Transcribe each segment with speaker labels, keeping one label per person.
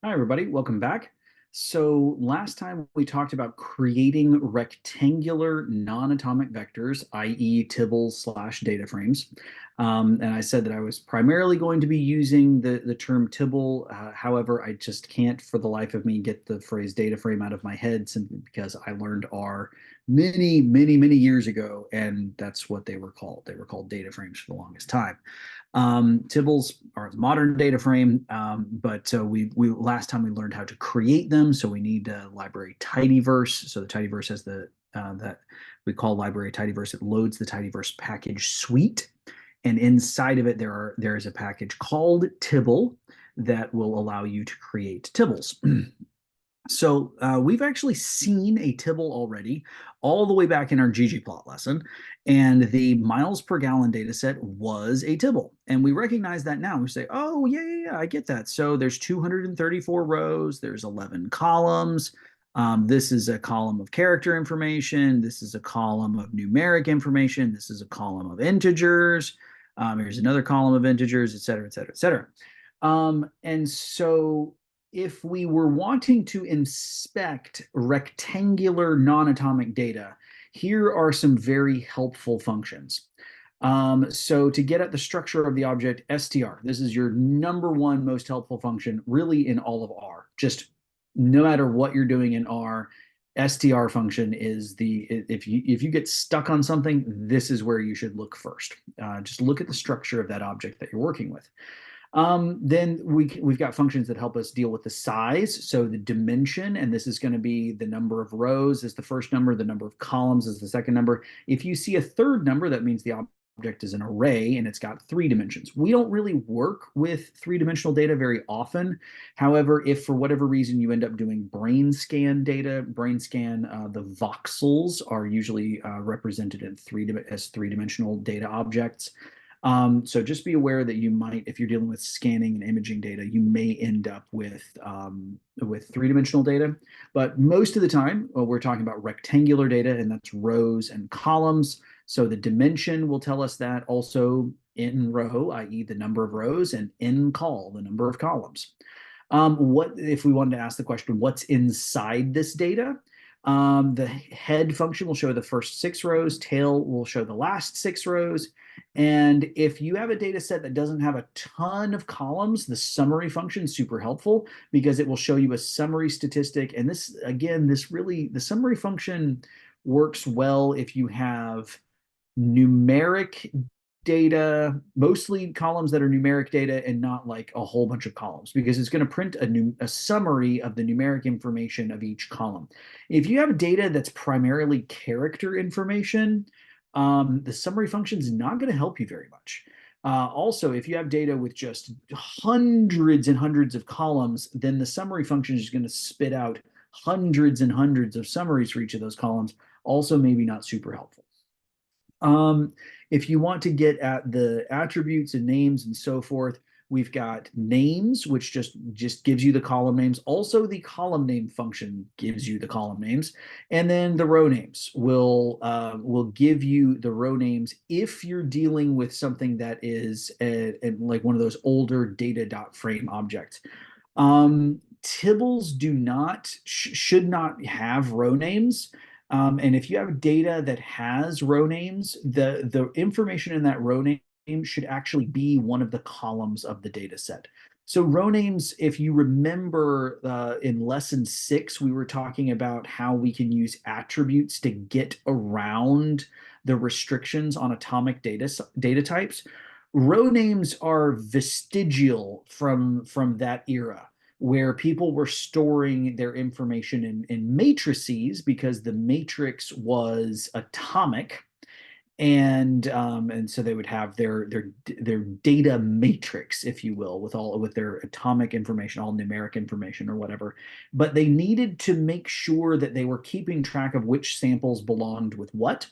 Speaker 1: Hi, everybody. Welcome back. So last time we talked about creating rectangular non-atomic vectors, i.e. tibbles slash data frames. And I said that I was primarily going to be using the term tibble. However, I just can't for the life of me get the phrase data frame out of my head simply because I learned R many, many, many years ago, and that's what they were called. They were called data frames for the longest time. Tibbles are a modern data frame, but we last time we learned how to create them, so we need library tidyverse. So the tidyverse has the that we call library tidyverse. It loads the tidyverse package suite, and inside of it there is a package called tibble that will allow you to create tibbles. So we've actually seen a tibble already, all the way back in our ggplot lesson, and the miles per gallon data set was a tibble. And we recognize that now. We say, oh, yeah, yeah, yeah, I get that. So there's 234 rows, there's 11 columns. This is a column of character information. This is a column of numeric information. This is a column of integers. Here's another column of integers, et cetera, et cetera, et cetera. And so if we were wanting to inspect rectangular non-atomic data, here are some very helpful functions. So to get at the structure of the object, str, this is your number one most helpful function really in all of R. Just no matter what you're doing in R, str function is if you get stuck on something, this is where you should look first. Just look at the structure of that object that you're working with. Then we've got functions that help us deal with the size. So the dimension, and this is going to be the number of rows is the first number, the number of columns is the second number. If you see a third number, that means the object is an array and it's got 3 dimensions. We don't really work with 3-dimensional data very often. However, if for whatever reason you end up doing brain scan data, the voxels are usually represented in as 3-dimensional data objects. So just be aware that you might, if you're dealing with scanning and imaging data, you may end up with 3-dimensional data. But most of the time, we're talking about rectangular data, and that's rows and columns. So the dimension will tell us that, also in row, i.e. the number of rows, and in col, the number of columns. What if we wanted to ask the question, what's inside this data? The head function will show the first 6 rows, tail will show the last 6 rows. And if you have a data set that doesn't have a ton of columns, the summary function is super helpful because it will show you a summary statistic. And this, again, the summary function works well if you have numeric data, mostly columns that are numeric data and not like a whole bunch of columns, because it's going to print a summary of the numeric information of each column. If you have data that's primarily character information, the summary function is not going to help you very much. Also, if you have data with just hundreds and hundreds of columns, then the summary function is going to spit out hundreds and hundreds of summaries for each of those columns. Also, maybe not super helpful. Um, if you want to get at the attributes and names and so forth, we've got names, which just gives you the column names. Also, the column name function gives you the column names, and then the row names will give you the row names if you're dealing with something that is like one of those older data.frame objects. Tibbles should not have row names. And if you have data that has row names, the information in that row name should actually be one of the columns of the data set. So row names, if you remember in lesson 6, we were talking about how we can use attributes to get around the restrictions on atomic data types. Row names are vestigial from that era, where people were storing their information in matrices because the matrix was atomic, and so they would have their data matrix, if you will, with their atomic information, all numeric information or whatever. But they needed to make sure that they were keeping track of which samples belonged with what.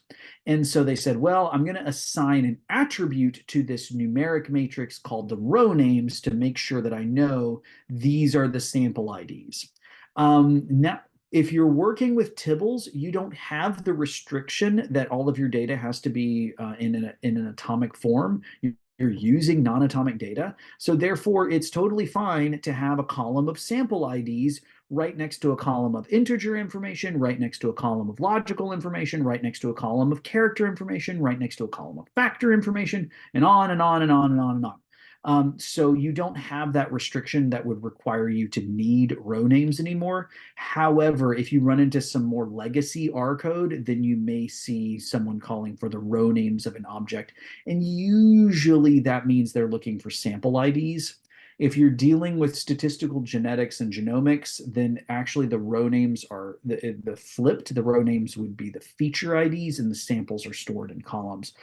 Speaker 1: And so they said, well, I'm going to assign an attribute to this numeric matrix called the row names to make sure that I know these are the sample IDs. Now, if you're working with tibbles, you don't have the restriction that all of your data has to be in an atomic form. You you're using non-atomic data. So therefore, it's totally fine to have a column of sample IDs right next to a column of integer information, right next to a column of logical information, right next to a column of character information, right next to a column of factor information, and on and on and on and on and on. So you don't have that restriction that would require you to need row names anymore. However, if you run into some more legacy R code, then you may see someone calling for the row names of an object. And usually that means they're looking for sample IDs. If you're dealing with statistical genetics and genomics, then actually the row names are the flipped. The row names would be the feature IDs and the samples are stored in columns.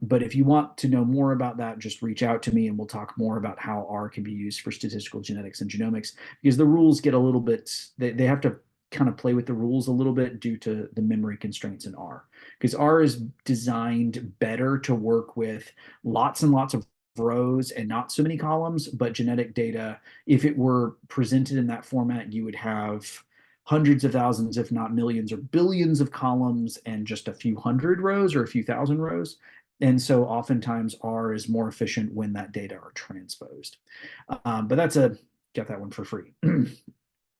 Speaker 1: But if you want to know more about that, just reach out to me and we'll talk more about how R can be used for statistical genetics and genomics, because the rules get a little bit, they have to kind of play with the rules a little bit due to the memory constraints in R, because R is designed better to work with lots and lots of rows and not so many columns. But genetic data, if it were presented in that format, you would have hundreds of thousands, if not millions or billions of columns and just a few hundred rows or a few thousand rows. And so oftentimes R is more efficient when that data are transposed. But that's got that one for free.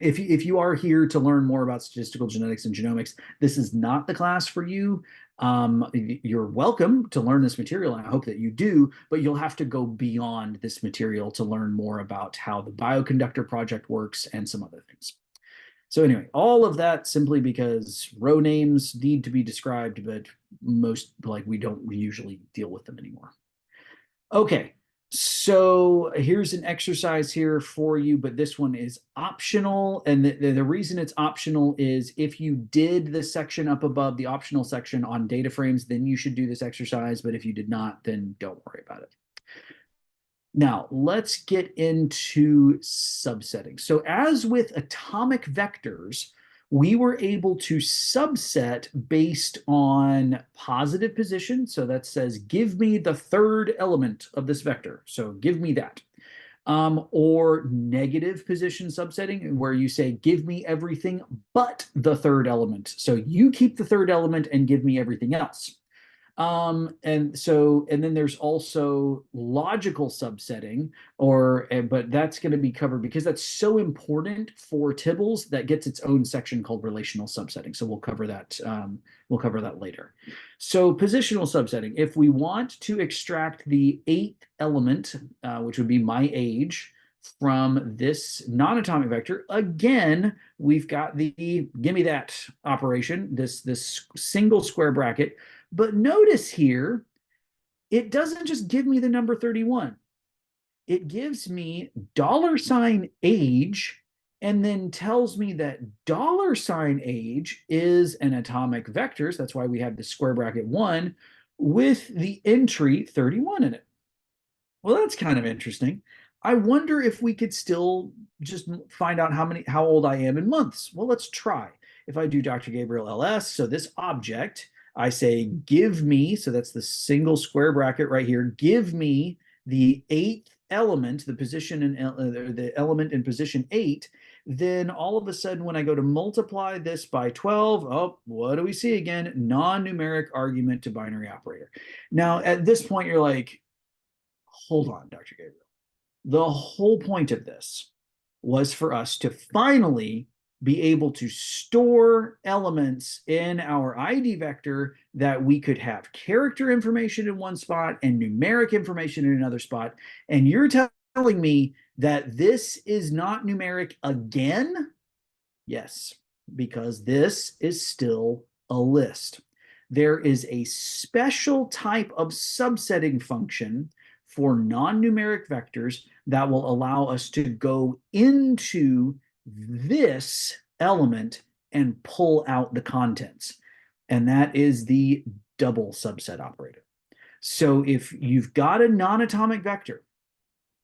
Speaker 1: If you are here to learn more about statistical genetics and genomics, this is not the class for you. You're welcome to learn this material, and I hope that you do, but you'll have to go beyond this material to learn more about how the Bioconductor project works and some other things. So anyway, all of that simply because row names need to be described, but we don't usually deal with them anymore. Okay, so here's an exercise here for you, but this one is optional. And the reason it's optional is if you did the section up above, the optional section on data frames, then you should do this exercise. But if you did not, then don't worry about it. Now, let's get into subsetting. So as with atomic vectors, we were able to subset based on positive position. So that says, give me the third element of this vector. So give me that. Or negative position subsetting, where you say, give me everything but the third element. So you keep the third element and give me everything else. And then there's also logical subsetting, but that's going to be covered because that's so important for tibbles that gets its own section called relational subsetting. So we'll cover that. We'll cover that later. So positional subsetting, if we want to extract the 8th element, which would be my age, from this non-atomic vector, again, we've got the give me that operation, this single square bracket. But notice here, it doesn't just give me the number 31. It gives me $age and then tells me that $age is an atomic vector. So that's why we have the square bracket 1 with the entry 31 in it. Well, that's kind of interesting. I wonder if we could still just find out how old I am in months. Well, let's try. If I do Dr. Gabriel LS, so this object, I say, give me, so that's the single square bracket right here, give me the 8th element, the position in the element in position 8, then all of a sudden when I go to multiply this by 12, oh, what do we see again? Non-numeric argument to binary operator. Now, at this point, you're like, hold on, Dr. Gabriel. The whole point of this was for us to finally be able to store elements in our ID vector that we could have character information in one spot and numeric information in another spot. And you're telling me that this is not numeric again? Yes, because this is still a list. There is a special type of subsetting function for non-numeric vectors that will allow us to go into this element and pull out the contents. And that is the double subset operator. So if you've got a non-atomic vector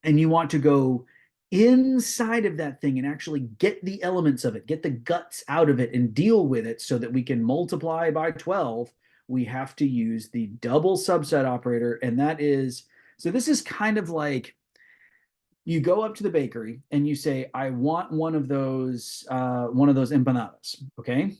Speaker 1: and you want to go inside of that thing and actually get the elements of it, get the guts out of it and deal with it so that we can multiply by 12, we have to use the double subset operator. And that is, so this is kind of like, you go up to the bakery and you say, I want one of those empanadas, okay?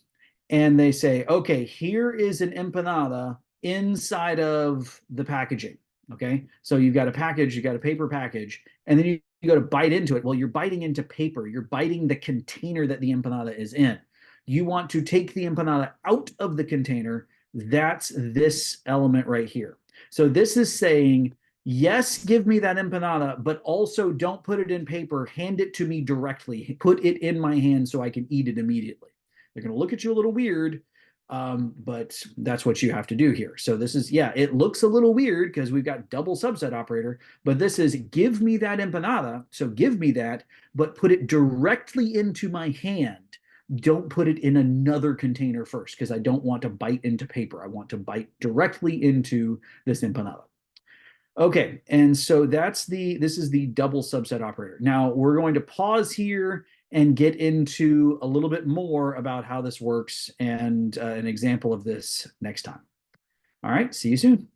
Speaker 1: And they say, okay, here is an empanada inside of the packaging. Okay, so you've got a package, you got a paper package, and then you go to bite into it. Well, you're biting into paper, you're biting the container that the empanada is in. You want to take the empanada out of the container. That's this element right here. So this is saying, yes, give me that empanada, but also don't put it in paper. Hand it to me directly. Put it in my hand so I can eat it immediately. They're going to look at you a little weird, but that's what you have to do here. So this is, yeah, it looks a little weird because we've got double subset operator, but this is give me that empanada. So give me that, but put it directly into my hand. Don't put it in another container first because I don't want to bite into paper. I want to bite directly into this empanada. Okay, and so this is the double subset operator. Now we're going to pause here and get into a little bit more about how this works and an example of this next time. All right, see you soon.